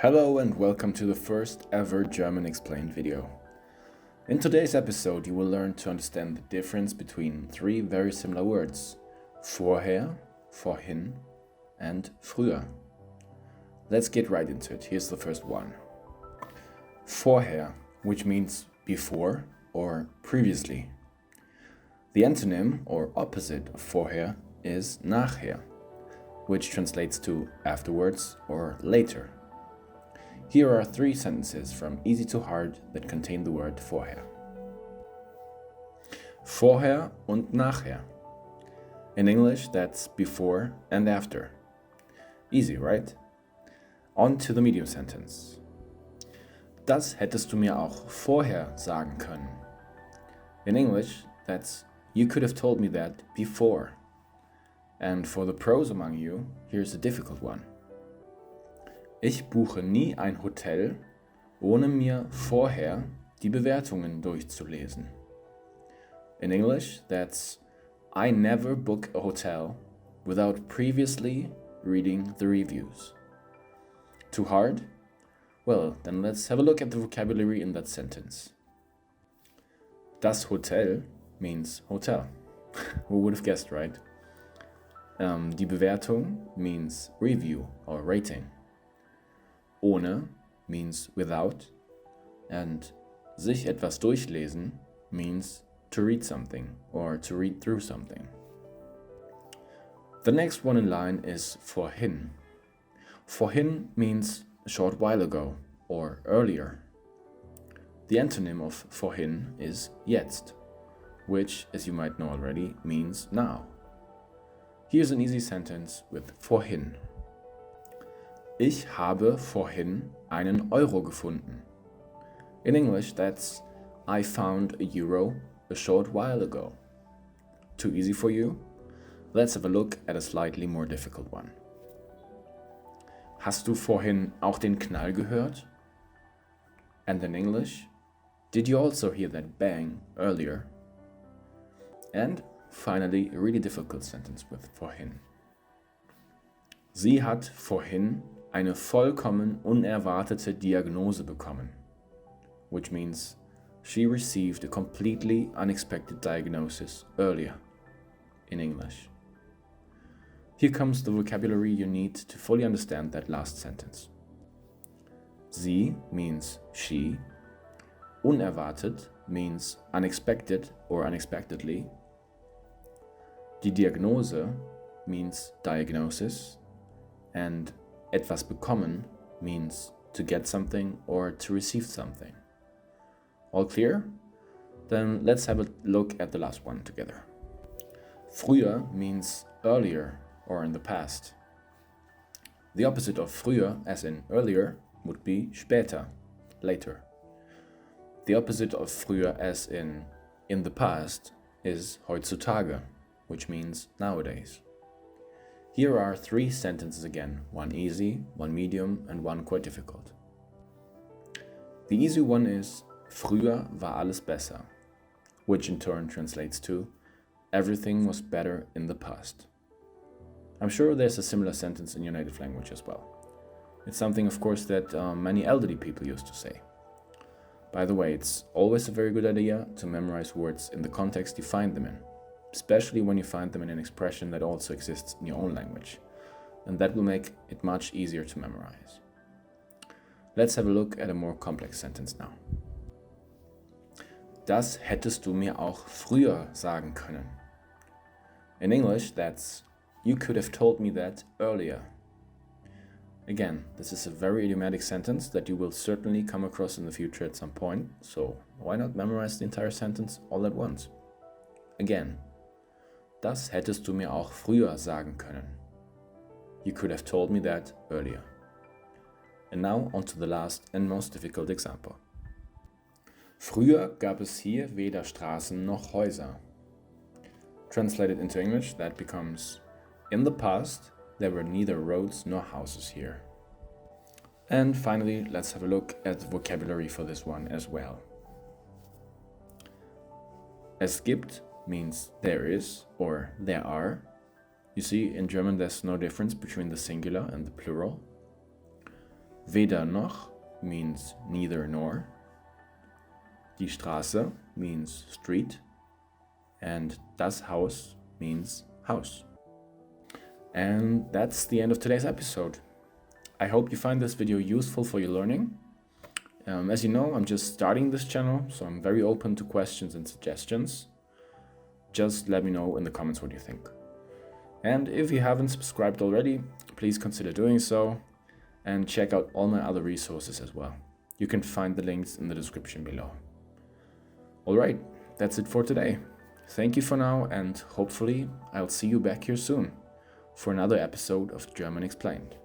Hello and welcome to the first ever German explained video. In today's episode you will learn to understand the difference between three very similar words: vorher, vorhin and früher. Let's get right into it. Here's the first one. Vorher, which means before or previously. The antonym or opposite of vorher is nachher, which translates to afterwards or later. Here are three sentences from easy to hard that contain the word vorher. Vorher und nachher. In English, that's before and after. Easy, right? On to the medium sentence. Das hättest du mir auch vorher sagen können. In English, that's you could have told me that before. And for the pros among you, here's a difficult one. Ich buche nie ein Hotel, ohne mir vorher die Bewertungen durchzulesen. In English, that's I never book a hotel without previously reading the reviews. Too hard? Well, then let's have a look at the vocabulary in that sentence. Das Hotel means hotel. Who would have guessed, right? Die Bewertung means review or rating. Ohne means without, and sich etwas durchlesen means to read something or to read through something. The next one in line is vorhin. Vorhin means a short while ago or earlier. The antonym of vorhin is jetzt, which, as you might know already, means now. Here's an easy sentence with vorhin. Ich habe vorhin einen Euro gefunden. In English, that's I found a euro a short while ago. Too easy for you? Let's have a look at a slightly more difficult one. Hast du vorhin auch den Knall gehört? And in English, did you also hear that bang earlier? And finally, a really difficult sentence with vorhin. Sie hat vorhin eine vollkommen unerwartete Diagnose bekommen, which means she received a completely unexpected diagnosis earlier, in English. Here comes the vocabulary you need to fully understand that last sentence. Sie means she, unerwartet means unexpected or unexpectedly, die Diagnose means diagnosis, and etwas bekommen means to get something or to receive something. All clear? Then let's have a look at the last one together. Früher means earlier or in the past. The opposite of früher, as in earlier, would be später, later. The opposite of früher, as in the past, is heutzutage, which means nowadays. Here are three sentences again, one easy, one medium, and one quite difficult. The easy one is Früher war alles besser, which in turn translates to everything was better in the past. I'm sure there's a similar sentence in your native language as well. It's something, of course, that many elderly people used to say. By the way, it's always a very good idea to memorize words in the context you find them in, especially when you find them in an expression that also exists in your own language, and that will make it much easier to memorize. Let's have a look at a more complex sentence now. Das hättest du mir auch früher sagen können. In English, that's you could have told me that earlier. Again, this is a very idiomatic sentence that you will certainly come across in the future at some point, so why not memorize the entire sentence all at once? Again, das hättest du mir auch früher sagen können. You could have told me that earlier. And now on to the last and most difficult example. Früher gab es hier weder Straßen noch Häuser. Translated into English, that becomes in the past, there were neither roads nor houses here. And finally, let's have a look at the vocabulary for this one as well. Es gibt means there is or there are. You see, in German there's no difference between the singular and the plural. Weder noch means neither nor. Die Straße means street. And das Haus means house. And that's the end of today's episode. I hope you find this video useful for your learning. As you know, I'm just starting this channel, so I'm very open to questions and suggestions. Just let me know in the comments what you think. And if you haven't subscribed already, please consider doing so and check out all my other resources as well. You can find the links in the description below. Alright, that's it for today. Thank you for now, and hopefully I'll see you back here soon for another episode of German Explained.